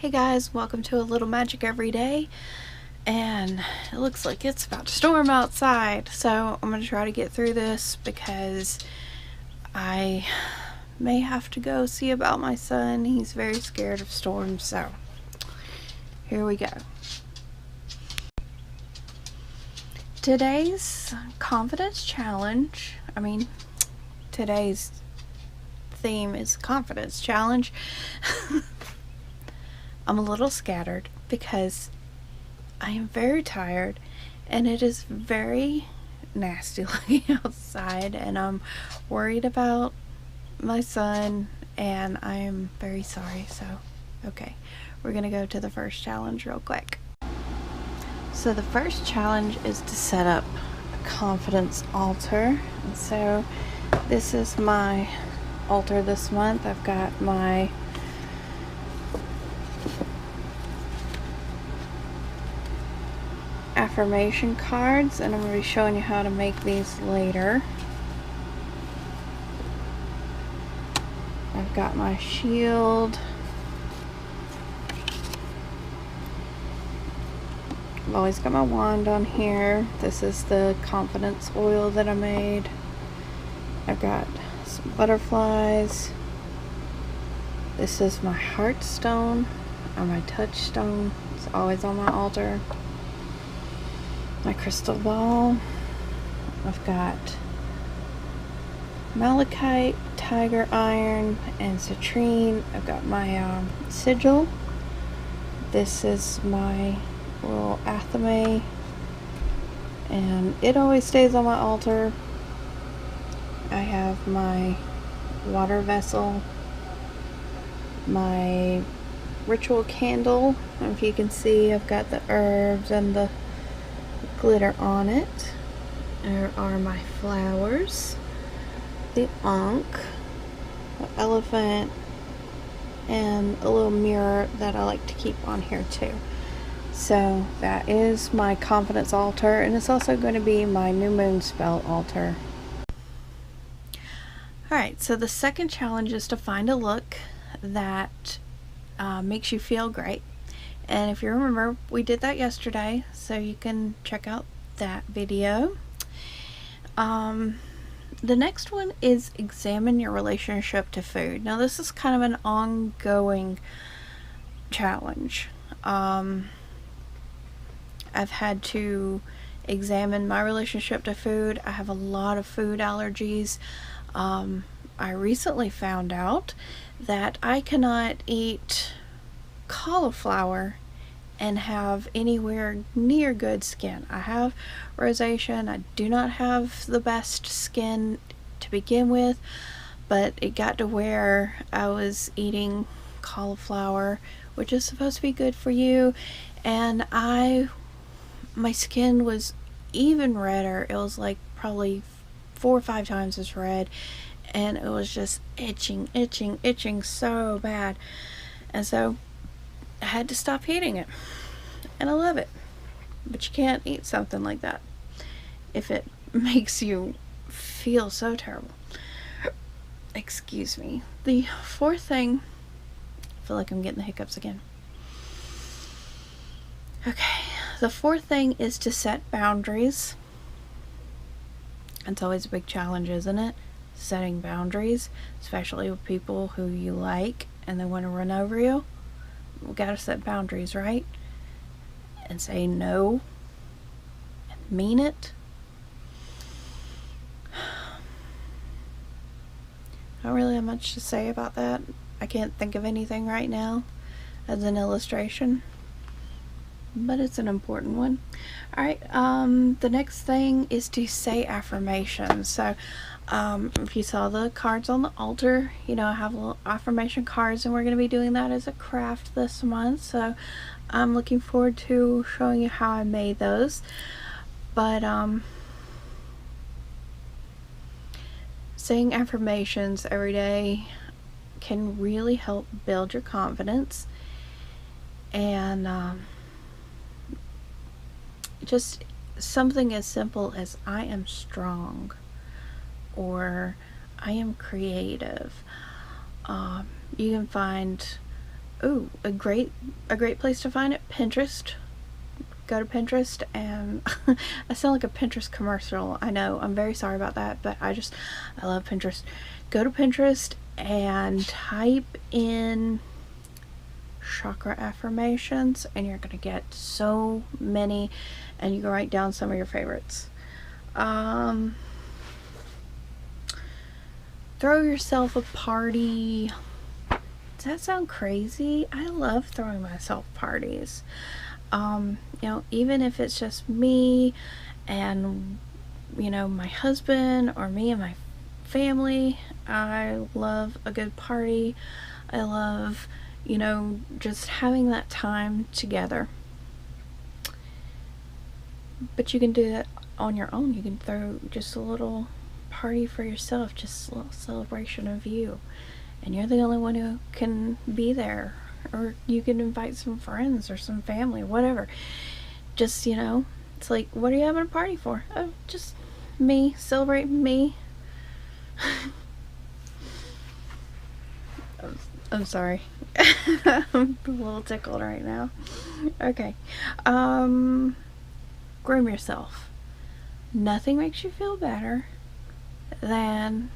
Hey guys, welcome to a little magic every day. And it looks like it's about to storm outside, so I'm going to try to get through this because I may have to go see about my son. He's very scared of storms, so here we go. Today's confidence challenge, today's theme is confidence challenge. I'm a little scattered because I am very tired and it is very nasty looking outside, and I'm worried about my son and I am very sorry. So okay, we're gonna go to the first challenge real quick. So the first challenge is to set up a confidence altar, and so this is my altar this month. I've got my affirmation cards, and I'm going to be showing you how to make these later. I've got my shield. I've always got my wand on here. This is the confidence oil that I made. I've got some butterflies. This is my heart stone, or my touchstone. It's always on my altar. My crystal ball. I've got malachite, tiger iron, and citrine. I've got my sigil. This is my little athame, and it always stays on my altar. I have my water vessel, my ritual candle. If you can see, I've got the herbs and the glitter on it. There are my flowers, the ankh, the elephant, and a little mirror that I like to keep on here too. So that is my confidence altar, and it's also going to be my new moon spell altar. Alright, so the second challenge is to find a look that makes you feel great. And if you remember, we did that yesterday, so you can check out that video. The next one is examine your relationship to food. Now this is kind of an ongoing challenge. I've had to examine my relationship to food. I have a lot of food allergies. I recently found out that I cannot eat cauliflower and have anywhere near good skin. I have rosacea. I do not have the best skin to begin with, but it got to where I was eating cauliflower, which is supposed to be good for you, and my skin was even redder. It was like probably 4 or 5 times as red, and it was just itching so bad. And so I had to stop eating it, and I love it, but you can't eat something like that if it makes you feel so terrible. Excuse me. The fourth thing, I feel like I'm getting the hiccups again. Okay, the fourth thing is to set boundaries. It's always a big challenge, isn't it? Setting boundaries, especially with people who you like and they want to run over you. We gotta set boundaries, right? And say no and mean it. I don't really have much to say about that. I can't think of anything right now as an illustration, but it's an important one. Alright, the next thing is to say affirmations. So if you saw the cards on the altar, you know I have little affirmation cards, and we're going to be doing that as a craft this month, so I'm looking forward to showing you how I made those. But saying affirmations every day can really help build your confidence, and just something as simple as I am strong, or I am creative. You can find ooh, a great place to find it, Pinterest. Go to Pinterest and I sound like a Pinterest commercial. I know, I'm very sorry about that, but I love Pinterest. Go to Pinterest and type in chakra affirmations, and you're gonna get so many, and you can write down some of your favorites. Throw yourself a party. Does that sound crazy? I love throwing myself parties. You know, even if it's just me and, you know, my husband, or me and my family, I love a good party. I love, you know, just having that time together. But you can do that on your own. You can throw just a little party for yourself, just a little celebration of you, and you're the only one who can be there. Or you can invite some friends or some family, whatever. Just, you know, it's like, what are you having a party for? Oh, just me, celebrate me. I'm sorry. I'm a little tickled right now. Okay. Groom yourself. Nothing makes you feel better than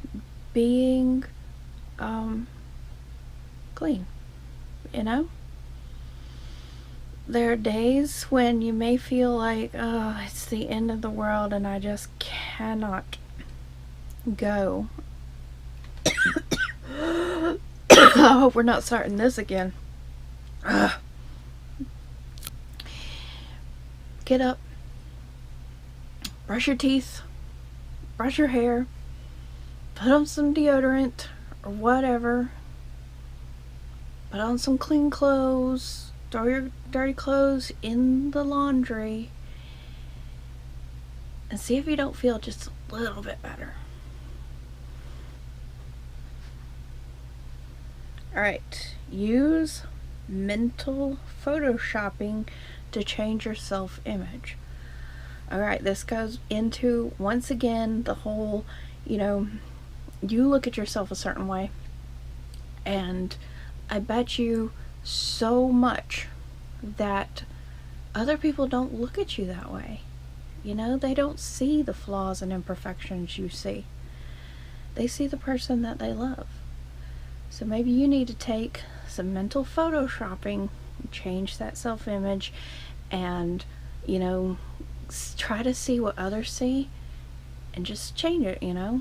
being clean. You know? There are days when you may feel like, oh, it's the end of the world and I just cannot go. I hope we're not starting this again. Get up, brush your teeth, brush your hair, put on some deodorant or whatever, put on some clean clothes, throw your dirty clothes in the laundry, and see if you don't feel just a little bit better. Alright, use mental photoshopping to change your self-image. Alright, this goes into, once again, the whole, you know, you look at yourself a certain way, and I bet you so much that other people don't look at you that way. You know, they don't see the flaws and imperfections you see. They see the person that they love. So maybe you need to take some mental photoshopping, change that self-image, and, you know, try to see what others see and just change it, you know.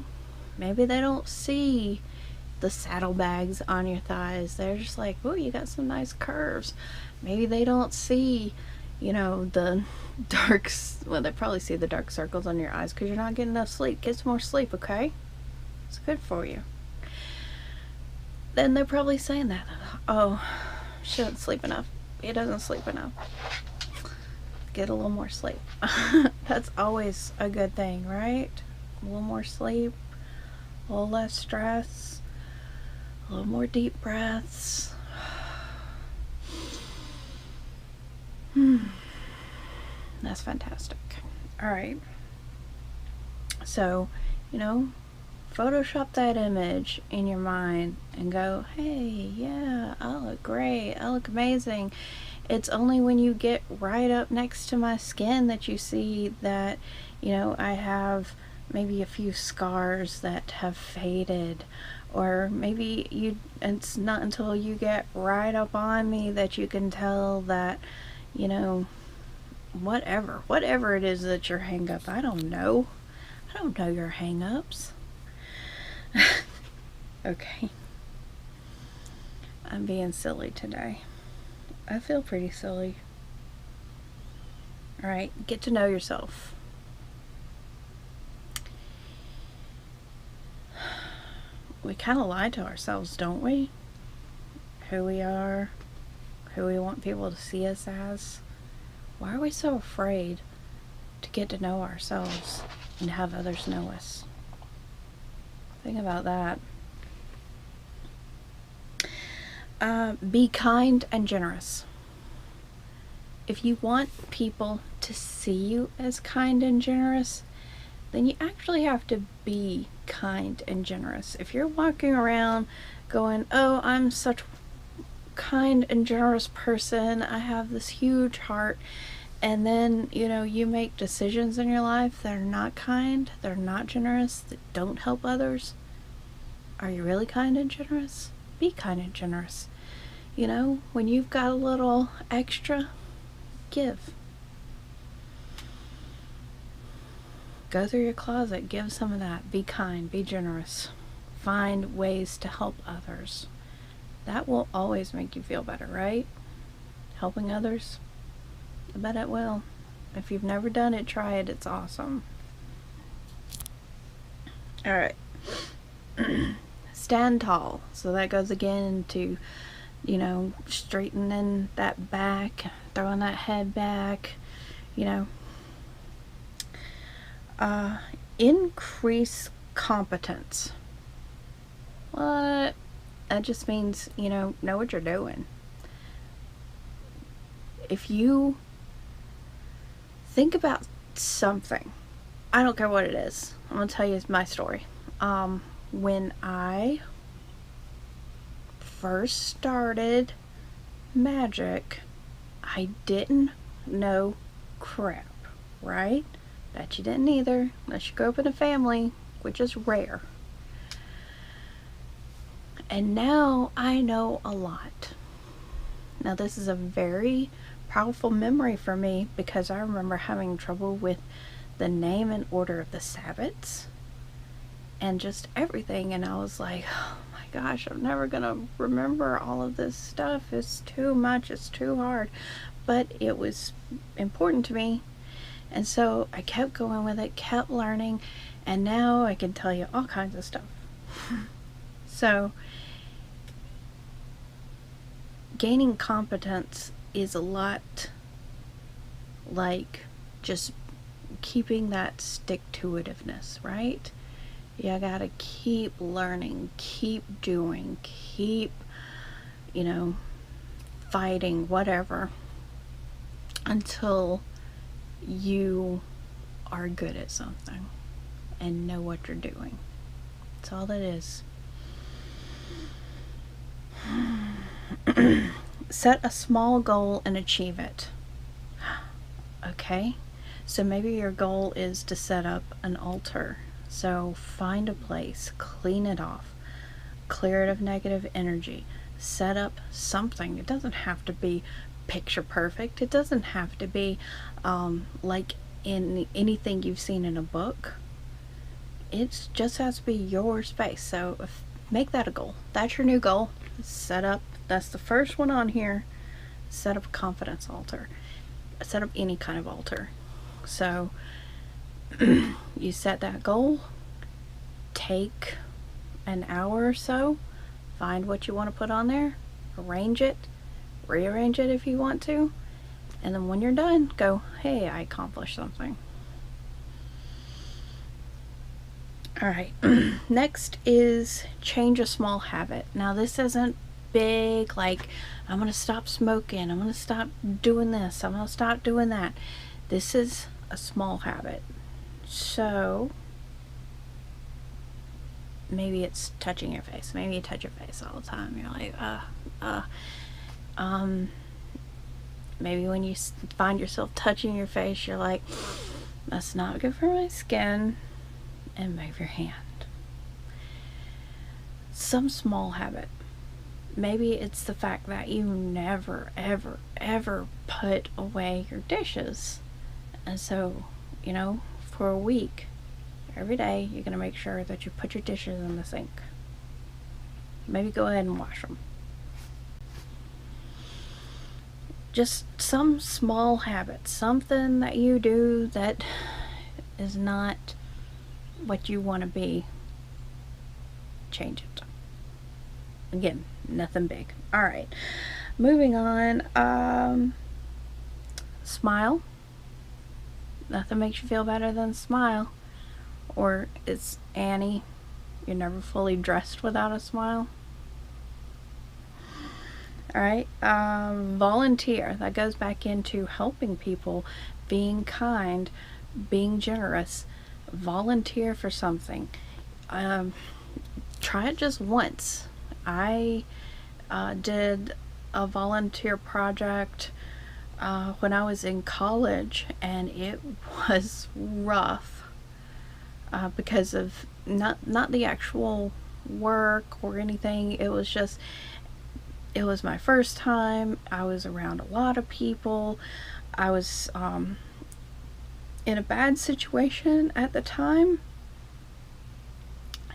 Maybe they don't see the saddlebags on your thighs. They're just like, oh, you got some nice curves. Maybe they don't see, you know, the dark, well, they probably see the dark circles on your eyes because you're not getting enough sleep. Get some more sleep, okay? It's good for you. Then they're probably saying that, oh, she doesn't sleep enough. He doesn't sleep enough. Get a little more sleep. That's always a good thing, right? A little more sleep, a little less stress, a little more deep breaths. That's fantastic. Alright. So, you know, Photoshop that image in your mind and go, hey, yeah, I look great. I look amazing. It's only when you get right up next to my skin that you see that, you know, I have maybe a few scars that have faded, or maybe it's not until you get right up on me that you can tell that, you know, whatever it is that your hang up. I don't know your hang ups. Okay, I'm being silly today. I feel pretty silly. Alright, get to know yourself. We kind of lie to ourselves, don't we? Who we are, who we want people to see us as. Why are we so afraid to get to know ourselves and have others know us? Think about that. Be kind and generous. If you want people to see you as kind and generous, then you actually have to be kind and generous. If you're walking around going, oh, I'm such kind and generous person. I have this huge heart. And then, you know, you make decisions in your life that are not kind, they're not generous, that don't help others. Are you really kind and generous? Be kind and generous. You know, when you've got a little extra, give. Go through your closet, give some of that. Be kind, be generous. Find ways to help others. That will always make you feel better, right? Helping others. I bet it will. If you've never done it, try it. It's awesome. Alright. Stand tall. So that goes again into, you know, straightening that back, throwing that head back, you know. Increase competence. What? That just means, you know what you're doing. If you think about something, I don't care what it is. I'm going to tell you my story. When I first started magic, I didn't know crap, right? Bet you didn't either, unless you grew up in a family, which is rare. And now I know a lot. Now this is a very powerful memory for me because I remember having trouble with the name and order of the Sabbats and just everything, and I was like, oh my gosh, I'm never gonna remember all of this stuff. It's too much, it's too hard. But it was important to me, and so I kept going with it, kept learning, and now I can tell you all kinds of stuff. So gaining competence is a lot like just keeping that stick-to-itiveness, right? You gotta keep learning, keep doing, keep, you know, fighting, whatever, until you are good at something and know what you're doing. That's all that is. Set a small goal and achieve it. Okay, so maybe your goal is to set up an altar. So find a place, clean it off, clear it of negative energy, set up something. It doesn't have to be picture perfect. It doesn't have to be like in anything you've seen in a book. It just has to be your space. So make that a goal. That's your new goal. Set up, that's the first one on here. Set up a confidence altar. Set up any kind of altar. So you set that goal, take an hour or so, find what you want to put on there, arrange it, rearrange it if you want to, and then when you're done, go, hey, I accomplished something. Alright, next is change a small habit. Now this isn't big, like I'm gonna stop smoking, I'm gonna stop doing this, I'm gonna stop doing that. This is a small habit. So maybe it's touching your face. Maybe you touch your face all the time. You're like, maybe when you find yourself touching your face, you're like, that's not good for my skin, and move your hand. Some small habit. Maybe it's the fact that you never, ever, ever put away your dishes. And so, you know, for a week, every day, you're going to make sure that you put your dishes in the sink. Maybe go ahead and wash them. Just some small habit, something that you do that is not what you want to be. Change it. Again, nothing big. Alright, moving on. Smile. Nothing makes you feel better than smile. Or it's Annie, you're never fully dressed without a smile. Alright, volunteer. That goes back into helping people, being kind, being generous. Volunteer for something. Try it just once. I did a volunteer project when I was in college, and it was rough because of not the actual work or anything. It was just, it was my first time. I was around a lot of people. I was in a bad situation at the time,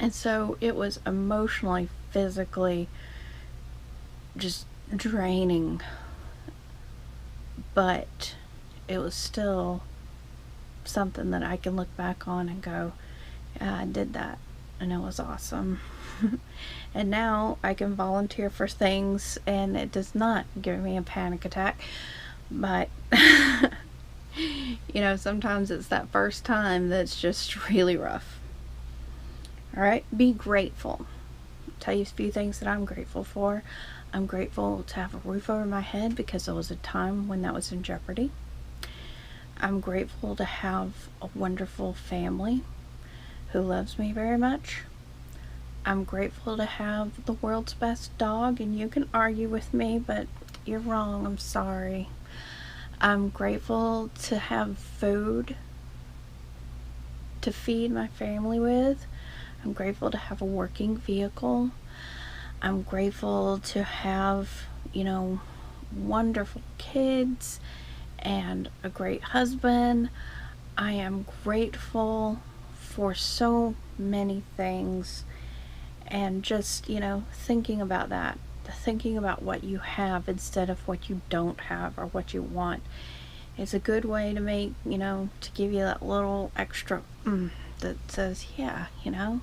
and so it was emotionally, physically just draining, but it was still something that I can look back on and go, yeah, I did that and it was awesome. And now I can volunteer for things and it does not give me a panic attack. But you know, sometimes it's that first time that's just really rough. Alright, be grateful. I'll tell you a few things that I'm grateful for. I'm grateful to have a roof over my head because there was a time when that was in jeopardy. I'm grateful to have a wonderful family who loves me very much. I'm grateful to have the world's best dog, and you can argue with me, but you're wrong. I'm sorry. I'm grateful to have food to feed my family with. I'm grateful to have a working vehicle. I'm grateful to have, you know, wonderful kids and a great husband. I am grateful for so many things, and just, you know, thinking about that, thinking about what you have instead of what you don't have or what you want, is a good way to make, you know, to give you that little extra that says, yeah, you know,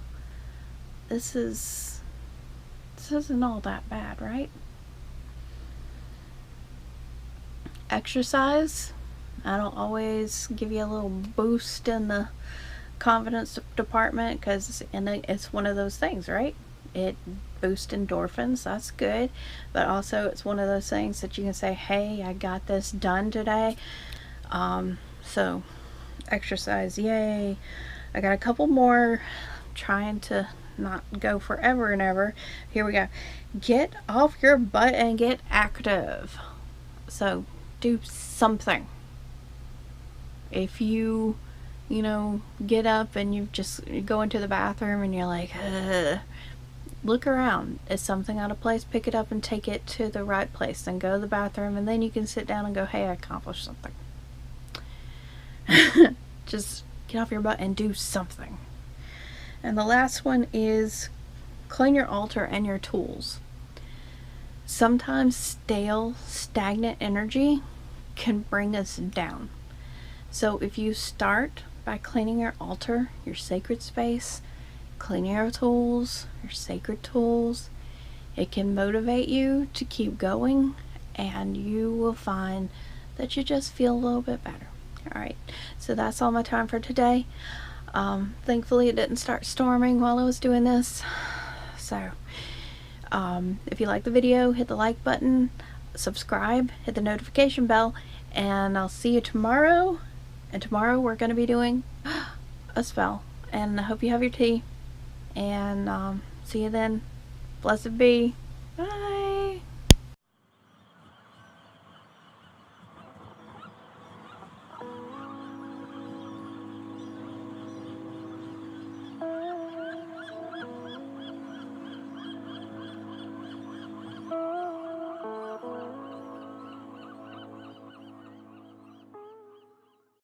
this isn't all that bad, right? Exercise, I don't always give you a little boost in the confidence department, because it's one of those things, right? It boosts endorphins, that's good, but also it's one of those things that you can say, hey, I got this done today. So exercise, yay. I got a couple more, trying to not go forever and ever. Here we go. Get off your butt and get active. So do something. If you know, get up and you go into the bathroom and you're like, ugh, look around. Is something out of place? Pick it up and take it to the right place. Then go to the bathroom, and then you can sit down and go, hey, I accomplished something. Just get off your butt and do something. And the last one is clean your altar and your tools. Sometimes stale, stagnant energy can bring us down. So if you start by cleaning your altar, your sacred space, cleaning your tools, your sacred tools, it can motivate you to keep going, and you will find that you just feel a little bit better. Alright, so that's all my time for today. Thankfully it didn't start storming while I was doing this. So if you like the video, hit the like button, subscribe, hit the notification bell, and I'll see you tomorrow. And tomorrow we're going to be doing a spell. And I hope you have your tea. And see you then. Blessed be. Bye.